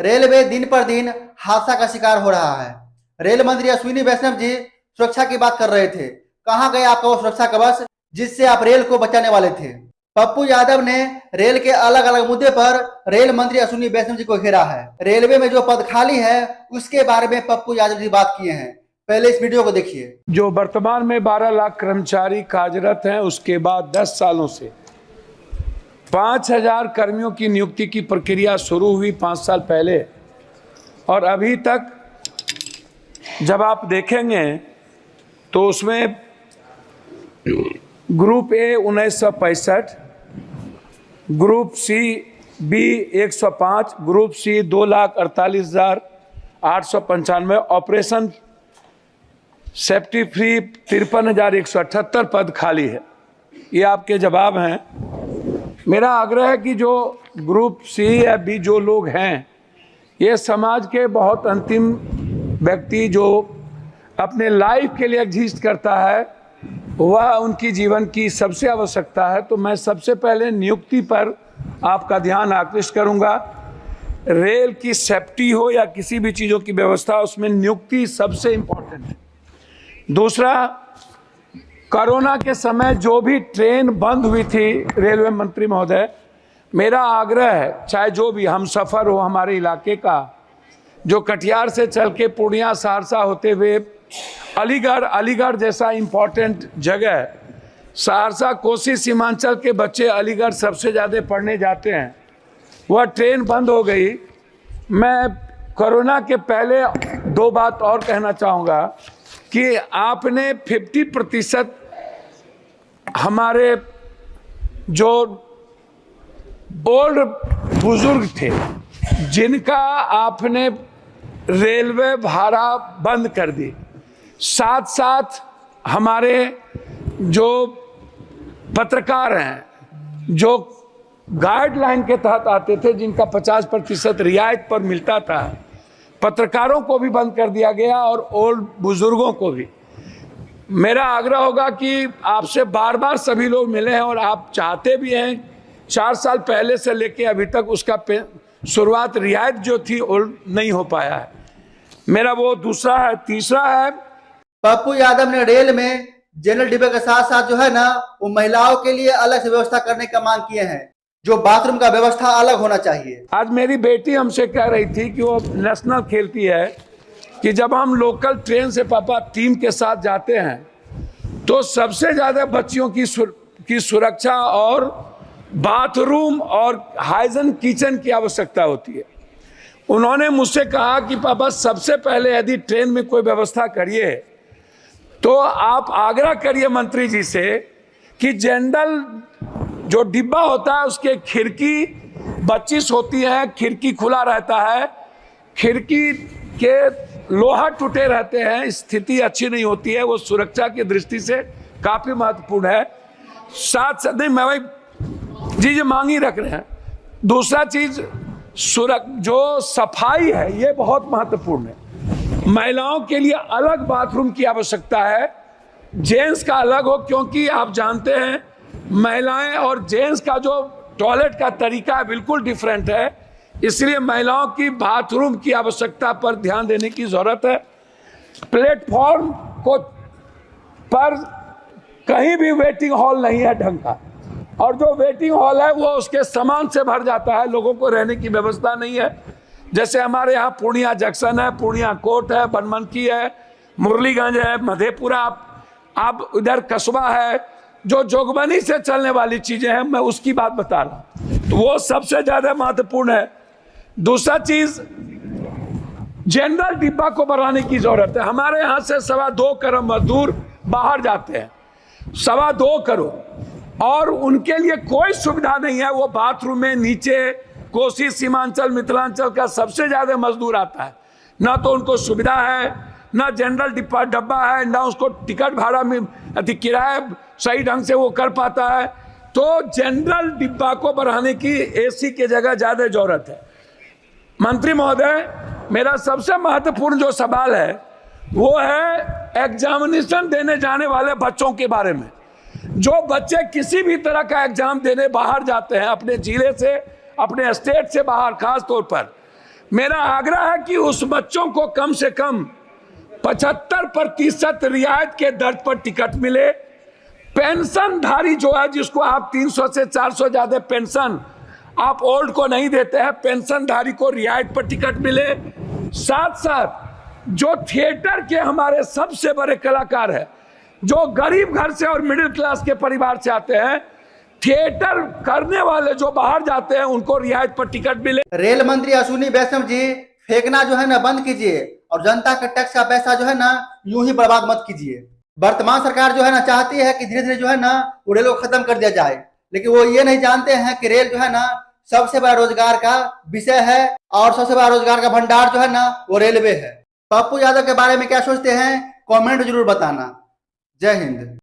Railway दिन पर दिन हादसा का शिकार हो रहा है। रेल मंत्री अश्विनी वैष्णव जी सुरक्षा की बात कर रहे थे। कहां गए आपका वो सुरक्षा कवच जिससे आप रेल को बचाने वाले थे? पप्पू यादव ने रेल के अलग अलग मुद्दे पर रेल मंत्री अश्विनी वैष्णव जी को घेरा है। रेलवे में जो पद खाली है उसके बारे में पप्पू यादव जी बात किए हैं। पहले इस वीडियो को देखिए। जो वर्तमान में 12 लाख कर्मचारी कार्यरत हैं, उसके बाद 10 सालों से 5,000 कर्मियों की नियुक्ति की प्रक्रिया शुरू हुई 5 साल पहले, और अभी तक जब आप देखेंगे तो उसमें group A 1965, group C B 105, group C 2,48,895, operation safety free 53,178 पद खाली है। ये आपके जवाब हैं। मेरा आग्रह है कि जो ग्रुप सी या बी जो लोग हैं, ये समाज के बहुत अंतिम व्यक्ति जो अपने लाइफ के लिए एग्जिस्ट करता है, वह उनकी जीवन की सबसे आवश्यकता है। तो मैं सबसे पहले नियुक्ति पर आपका ध्यान आकृष्ट करूंगा। रेल की सेफ्टी हो या किसी भी चीज़ों की व्यवस्था, उसमें नियुक्ति सबसे इम्पोर्टेंट है। दूसरा, कोरोना के समय जो भी ट्रेन बंद हुई थी, रेलवे मंत्री महोदय, मेरा आग्रह है, चाहे जो भी हम सफ़र हो हमारे इलाके का, जो कटिहार से चल के पूर्णिया सहरसा होते हुए अलीगढ़ जैसा इम्पोर्टेंट जगह, सहरसा कोसी सीमांचल के बच्चे अलीगढ़ सबसे ज़्यादा पढ़ने जाते हैं, वह ट्रेन बंद हो गई। मैं कोरोना के पहले 2 बात और कहना चाहूँगा कि आपने 50% हमारे जो ओल्ड बुजुर्ग थे जिनका आपने रेलवे भाड़ा बंद कर दी, साथ साथ हमारे जो पत्रकार हैं जो गाइडलाइन के तहत आते थे, जिनका 50% रियायत पर मिलता था, पत्रकारों को भी बंद कर दिया गया और ओल्ड बुजुर्गों को भी। मेरा आग्रह होगा कि आपसे बार बार सभी लोग मिले हैं और आप चाहते भी हैं, 4 साल पहले से लेके अभी तक उसका शुरुआत रियायत जो थी ओल्ड नहीं हो पाया है। मेरा वो दूसरा है। तीसरा है, पप्पू यादव ने रेल में जनरल डिब्बे के साथ साथ जो है ना, वो महिलाओं के लिए अलग से व्यवस्था करने का मांग किए हैं। जो बाथरूम का व्यवस्था अलग होना चाहिए। आज मेरी बेटी हमसे कह रही थी कि वो नेशनल खेलती है, कि जब हम लोकल ट्रेन से पापा टीम के साथ जाते हैं तो सबसे ज़्यादा बच्चियों की सुरक्षा और बाथरूम और हाइजीन किचन की आवश्यकता होती है। उन्होंने मुझसे कहा कि पापा सबसे पहले यदि ट्रेन में कोई व्यवस्था करिए तो आप आग्रह करिए मंत्री जी से कि जनरल जो डिब्बा होता है उसके खिड़की 25 होती है, खिड़की खुला रहता है, खिड़की के लोहा टूटे रहते हैं, स्थिति अच्छी नहीं होती है, वो सुरक्षा की दृष्टि से काफ़ी महत्वपूर्ण है। साथ साथ नहीं, मैं भाई जी मांग ही रख रहे हैं। दूसरा चीज़ जो सफाई है, ये बहुत महत्वपूर्ण है। महिलाओं के लिए अलग बाथरूम की आवश्यकता है, जेंट्स का अलग हो, क्योंकि आप जानते हैं महिलाएं और जेंट्स का जो टॉयलेट का तरीका है बिल्कुल डिफरेंट है, इसलिए महिलाओं की बाथरूम की आवश्यकता पर ध्यान देने की जरूरत है। प्लेटफॉर्म को पर कहीं भी वेटिंग हॉल नहीं है ढंग का, और जो वेटिंग हॉल है वो उसके सामान से भर जाता है, लोगों को रहने की व्यवस्था नहीं है। जैसे हमारे यहाँ पूर्णिया जंक्शन है, पूर्णिया कोर्ट है, बनमनकी है, मुरलीगंज है, मधेपुरा, आप इधर कस्बा है, जो जोगबनी से चलने वाली चीजें हैं, मैं उसकी बात बता रहा हूँ, तो वो सबसे ज्यादा महत्वपूर्ण है। दूसरा चीज, जनरल डिब्बा को बढ़ाने की जरूरत है। हमारे यहाँ से 2.25 करोड़ मजदूर बाहर जाते हैं, 2.25 करोड़, और उनके लिए कोई सुविधा नहीं है। वो बाथरूम में नीचे कोसी सीमांचल मिथिलांचल का सबसे ज्यादा मजदूर आता है, ना तो उनको सुविधा है, ना जनरल डब्बा है, ना उसको टिकट भाड़ा में किराया सही ढंग से वो कर पाता है। तो जनरल डिब्बा को बढ़ाने की एसी के जगह ज्यादा जरूरत है। मंत्री महोदय, मेरा सबसे महत्वपूर्ण जो सवाल है वो है एग्जामिनेशन देने जाने वाले बच्चों के बारे में। जो बच्चे किसी भी तरह का एग्जाम देने बाहर जाते हैं, अपने जिले से, अपने स्टेट से बाहर, खास तौर पर मेरा आग्रह है कि उस बच्चों को कम से कम 75% रियायत के दर पर टिकट मिले। पेंशनधारी जो है, जिसको आप 300 से 400 ज्यादा पेंशन आप ओल्ड को नहीं देते हैं, पेंशनधारी को रियायत पर टिकट मिले। साथ साथ जो थिएटर के हमारे सबसे बड़े कलाकार हैं, जो गरीब घर से और मिडिल क्लास के परिवार से आते हैं, थिएटर करने वाले जो बाहर जाते हैं, उनको रियायत पर टिकट मिले। रेल मंत्री अश्विनी वैष्णव जी, फेंकना जो है ना बंद कीजिए और जनता के टैक्स का पैसा जो है ना यूं ही बर्बाद मत कीजिए। वर्तमान सरकार जो है ना चाहती है कि धीरे धीरे जो है ना वो रेल को खत्म कर दिया जाए, लेकिन वो ये नहीं जानते हैं कि रेल जो है ना सबसे बड़ा रोजगार का विषय है और सबसे बड़ा रोजगार का भंडार जो है ना वो रेलवे है। पप्पू यादव के बारे में क्या सोचते हैं, कमेंट जरूर बताना। जय हिंद।